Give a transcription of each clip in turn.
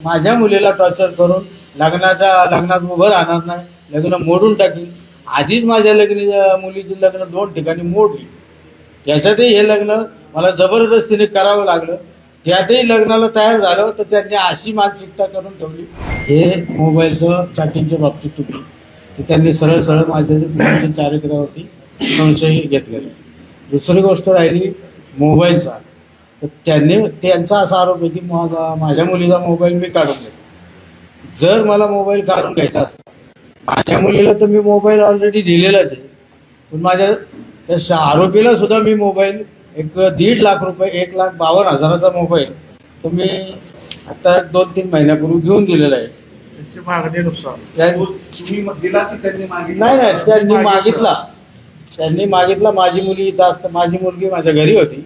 माझ्या मुलीला टॉर्चर करून लग्नात उभं राहणार नाही, लग्न मोडून टाकीन. आधीच माझ्या मुलीची लग्न 2 ठिकाणी मोडली. त्याच्यातही हे लग्न मला जबरदस्तीने करावं लागलं. त्यातही लग्नाला तयार झालं तर त्यांनी अशी मानसिकता करून ठेवली. हे मोबाईलचं चॅटिंगच्या बाबतीत तुम्ही की त्यांनी सरळ सरळ माझ्या चारित्र्यावरती संशय घेतलेला. दुसरी गोष्ट राहिली मोबाईलचा, तर त्यांचा असा आरोप आहे की माझ्या मुलीचा मोबाईल मी काढून घेतो. जर मला मोबाईल काढून घ्यायचा असता, माझ्या मुलीला तर मी मोबाईल ऑलरेडी दिलेलाच आहे, पण माझ्या त्या आरोपीला सुद्धा मी मोबाईल 1.5 लाख रुपये 1,52,000चा मोबाईल तर मी आता 2-3 महिन्यापूर्वी घेऊन दिलेला आहे. त्यांची मागणीनुसार तुम्ही दिला की त्यांनी मागितला? नाही, त्यांनी मागितला. माझी मुली इथं असतं, माझी मुलगी माझ्या घरी होती.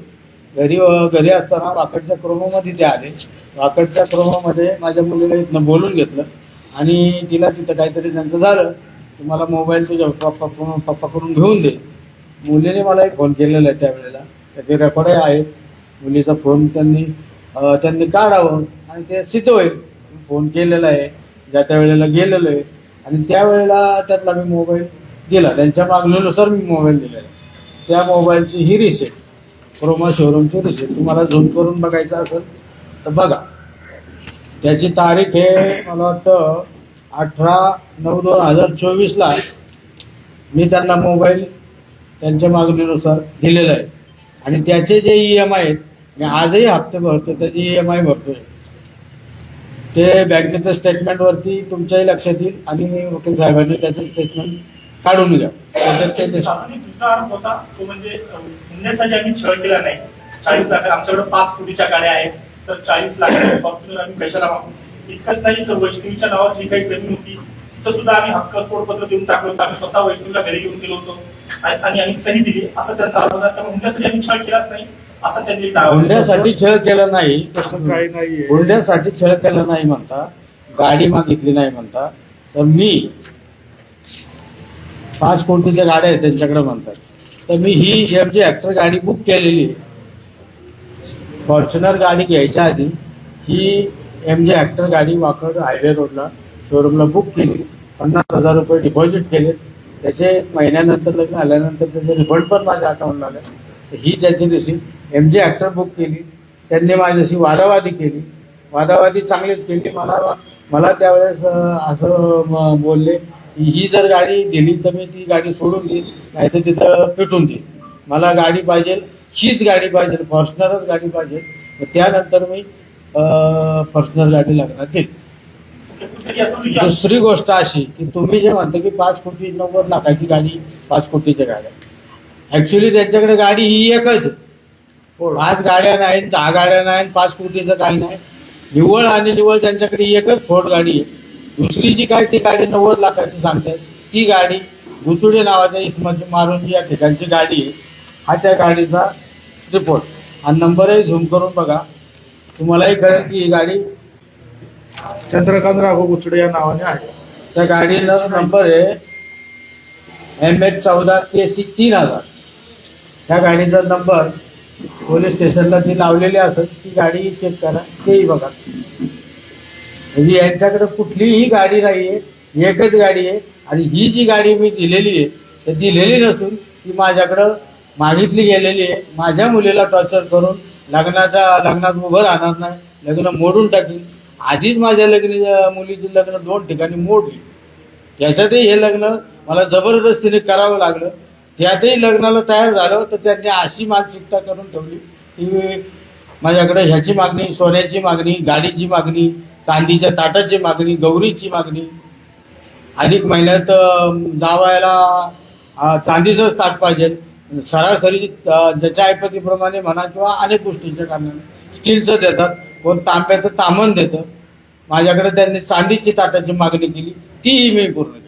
घरी असताना वाकडच्या क्रोमामध्ये ते आले. वाकडच्या क्रोमामध्ये माझ्या मुलीला इथनं बोलून घेतलं आणि तिला तिथं काहीतरी त्यांचं झालं की मला मोबाईल तुझ्या पप्पाकडून घेऊन दे. मुलीने मला एक फोन केलेला आहे त्यावेळेला, त्याचे रेकॉर्डही आहेत. मुलीचा फोन त्यांनी काढावं आणि ते सिद्ध होईल. फोन केलेला आहे, ज्या त्या वेळेला गेलेलो आहे आणि त्यावेळेला त्यातला मी मोबाईल दिला. त्यांच्या मागणीनुसार मी मोबाईल दिलेला आहे. त्या मोबाईलची ही रिसेट, क्रोमा शोरूमची रिसेट तुम्हाला झूम करून बघायचं असेल तर बघा. त्याची तारीख हे मला वाटतं 18/9/2024 मी त्यांना मोबाईल त्यांच्या मागणीनुसार दिलेला आहे. आणि त्याचे जे EMI आहेत, मी आजही हप्ते भरतो, त्याची EMI भरतोय. ते बँकेचं स्टेटमेंटवरती तुमच्याही लक्षात येईल आणि वकील साहेबांनी त्याचं स्टेटमेंट काढून घ्या. दुसरा आरोप होता तो म्हणजे हुंड्यासाठी आम्ही छळ केला नाही. 40 लाख आमच्याकडे 5 कोटीच्या गाड्या आहेत, तर 40 लाख फॉर्च्युनर आम्ही कशाला मागू. इतकंच नाही तर वैष्णवीच्या नावावर जी काही जमीन होती तिथं सुद्धा आम्ही हक्क सोडपत्र देऊन टाकलं होतं. आम्ही स्वतः वैष्णवीला घरी घेऊन गेलो होतो आणि आम्ही सही दिली असं त्यांचा आरोप होता. त्यामुळे हुंड्यासाठी आम्ही छळ केलाच नाही असं त्यांनी हुंड्यासाठी छळ केला नाही, तसं काही नाहीये. हुंड्यासाठी छळ केला नाही म्हणता, गाडी मागितली नाही म्हणता. तर मी 5 कोटीच्या गाड्या आहेत त्यांच्याकडे म्हणतात, तर मी ही MG हेक्टर गाडी बुक केलेली आहे. फॉर्च्युनर गाडी घ्यायच्या आधी ही MG हेक्टर गाडी वाकड हायवे रोडला शोरूमला बुक केली. 50,000 रुपये डिपॉझिट केले. त्याचे महिन्यानंतर लग्न आल्यानंतर त्याचे रिफंड पण माझ्या अकाउंटला आले. ही त्याची रिसीट MG हेक्टर बुक केली. त्यांनी माझ्याशी वादावादी केली. वादावादी चांगलीच केली. मला त्यावेळेस असं बोलले की ही जर गाडी दिली तर मी ती गाडी सोडून देईल, नाही तर तिथं पेटून देईल. मला गाडी पाहिजे, हीच गाडी पाहिजे, फॉर्च्युनरच गाडी पाहिजे. त्यानंतर मी फॉर्च्युनर गाडी लागणार घेतली. दुसरी गोष्ट अशी की तुम्ही जे म्हणता की 5 कोटी 90 लाखाची गाडी, 5 कोटीच्या गाड्या, ऍक्च्युली त्यांच्याकडे गाडी ही एकच आहे. 5 गाड्या नाहीत, 10 गाड्या नाहीत, 5 कोटीचं काही नाही. निव्वळ त्यांच्याकडे एकच फोर्ड गाडी आहे. दुसरी जी काय ती गाडी 90 लाखाची सांगतात, ती गाडी गुचुडे नावाच्या इसमाची मारून जी या ठिकाणची गाडी आहे, हा त्या गाडीचा रिपोर्ट हा नंबरही झूम करून बघा, तुम्हालाही कळेल की ही गाडी चंद्रकांत राघव गुचडे या नावाने आहे. त्या गाडीला नंबर आहे MH14 KC 3000. त्या गाडीचा नंबर पोलीस स्टेशनला ती लावलेली असत, ती गाडी चेक करा, तेही बघा. म्हणजे यांच्याकडे कुठलीही गाडी नाहीये, एकच गाडी आहे. आणि ही जी गाडी मी दिलेली आहे तर दिलेली नसून ती माझ्याकडं मागितली गेलेली आहे. माझ्या मुलीला टॉर्चर करून लग्नात उभं राहणार नाही, लग्न मोडून टाकीन. आधीच माझ्या मुलीची लग्न 2 ठिकाणी मोडली. त्याच्यातही हे लग्न मला जबरदस्तीने करावं लागलं. त्यातही लग्नाला तयार झालं तर त्यांनी अशी मानसिकता करून ठेवली की माझ्याकडे ह्याची मागणी, सोन्याची मागणी, गाडीची मागणी, चांदीच्या ताटाची मागणी, गौरीची मागणी. अधिक महिन्यात जावायला चांदीचंच ताट पाहिजे. सरासरी ज्याच्या ऐपतीप्रमाणे म्हणा किंवा अनेक गोष्टींच्या कारणाने स्टीलचं देतात, कोण तांब्याचं तामण देतं. माझ्याकडे त्यांनी चांदीची ताटाची मागणी केली, तीही मी पूर्ण केली.